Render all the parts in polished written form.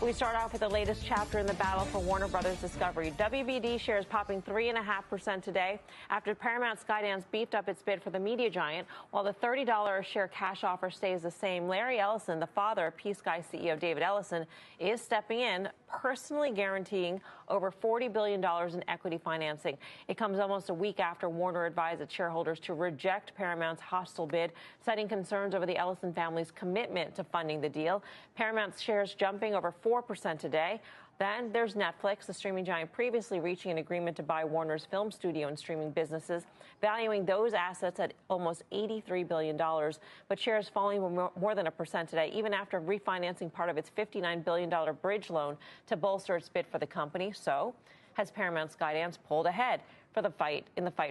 We start off with the latest chapter in the battle for Warner Brothers Discovery. WBD shares popping 3.5% today after Paramount Skydance beefed up its bid for the media giant, while the $30 a share cash offer stays the same. Larry Ellison, the father of P-Sky CEO David Ellison, is stepping in, personally guaranteeing over $40 billion in equity financing. It comes almost a week after Warner advised its shareholders to reject Paramount's hostile bid, citing concerns over the Ellison family's commitment to funding the deal. Paramount's shares jumping over 4% today. Then there's Netflix, the streaming giant previously reaching an agreement to buy Warner's film studio and streaming businesses, valuing those assets at almost $83 billion. But shares falling more than 1% today, even after refinancing part of its $59 billion bridge loan to bolster its bid for the company. So has Paramount Skydance pulled ahead for the fight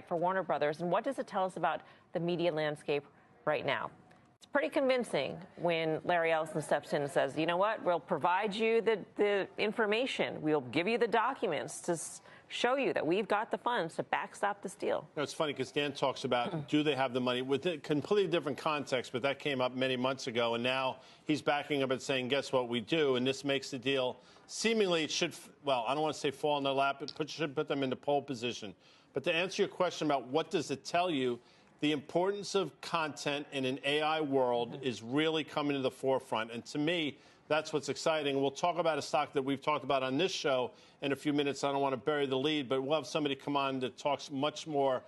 for Warner Brothers? And what does it tell us about the media landscape right now? It's pretty convincing when Larry Ellison steps in and says, you know what, we'll provide you the information. We'll give you the documents to show you that we've got the funds to backstop this deal. You know, it's funny because Dan talks about do they have the money with a completely different context, but that came up many months ago. And now he's backing up and saying, guess what, we do. And this makes the deal seemingly it should, well, I don't want to say fall in their lap, it should put them into pole position. But to answer your question about what does it tell you, the importance of content in an AI world is really coming to the forefront. And to me, that's what's exciting. We'll talk about a stock that we've talked about on this show in a few minutes. I don't want to bury the lead, but we'll have somebody come on that talks much more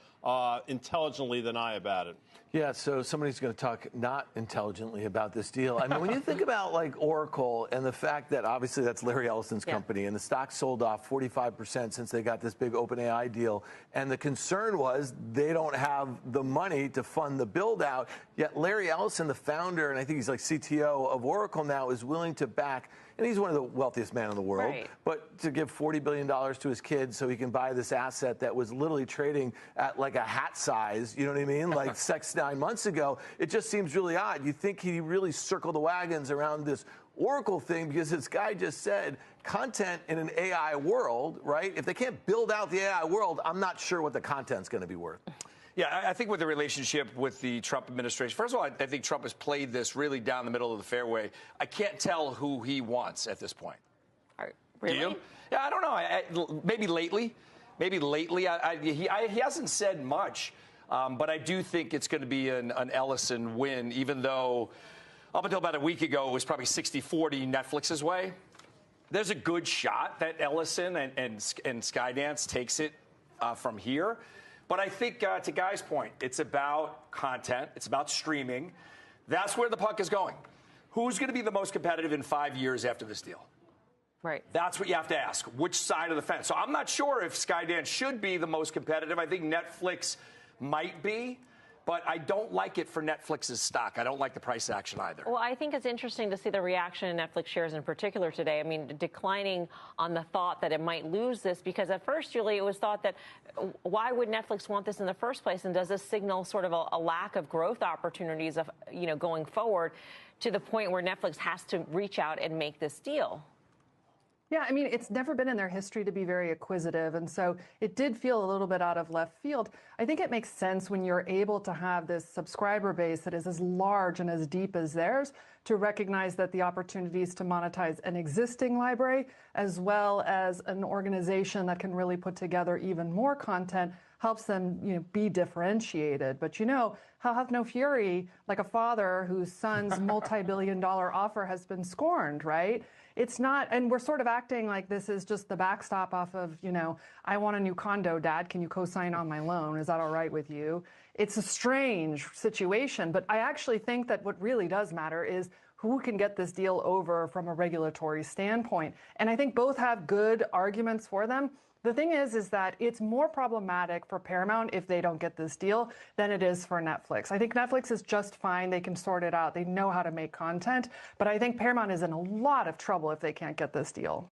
intelligently than I about it. Yeah, so somebody's going to talk not intelligently about this deal. I mean, when you think about like Oracle and the fact that obviously that's Larry Ellison's company and the stock sold off 45% since they got this big OpenAI deal. And the concern was they don't have the money to fund the build out. Yet Larry Ellison, the founder, and I think he's like CTO of Oracle now, is willing to back, and he's one of the wealthiest men in the world, but to give $40 billion to his kids so he can buy this asset that was literally trading at like a hat size, you know what I mean? Like 6-9 months ago, it just seems really odd. You think he really circled the wagons around this Oracle thing because this guy just said content in an AI world, right? If they can't build out the AI world, I'm not sure what the content's going to be worth. Yeah, I think with the relationship with the Trump administration, first of all, I think Trump has played this really down the middle of the fairway. I can't tell who he wants at this point. Really? Do you? Yeah, I don't know. Maybe lately. He hasn't said much, but I do think it's going to be an Ellison win, even though up until about a week ago, it was probably 60-40 Netflix's way. There's a good shot that Ellison and Skydance takes it from here. But I think, to Guy's point, it's about content. It's about streaming. That's where the puck is going. Who's going to be the most competitive in 5 years after this deal? Right. That's what you have to ask. Which side of the fence? So I'm not sure if Skydance should be the most competitive. I think Netflix might be. But I don't like it for Netflix's stock. I don't like the price action either. Well, I think it's interesting to see the reaction in Netflix shares in particular today. I mean, declining on the thought that it might lose this, because at first, Julie, it was thought that why would Netflix want this in the first place? And does this signal sort of a lack of growth opportunities of, going forward to the point where Netflix has to reach out and make this deal? Yeah, I mean, it's never been in their history to be very acquisitive. And so it did feel a little bit out of left field. I think it makes sense when you're able to have this subscriber base that is as large and as deep as theirs to recognize that the opportunities to monetize an existing library as well as an organization that can really put together even more content helps them, be differentiated. But, he'll have no fury like a father whose son's multi-billion-dollar offer has been scorned, right? It's not, and we're sort of acting like this is just the backstop off of, I want a new condo, Dad. Can you co-sign on my loan? Is that all right with you? It's a strange situation, but I actually think that what really does matter is who can get this deal over from a regulatory standpoint. And I think both have good arguments for them. The thing is that it's more problematic for Paramount if they don't get this deal than it is for Netflix. I think Netflix is just fine. They can sort it out. They know how to make content. But I think Paramount is in a lot of trouble if they can't get this deal.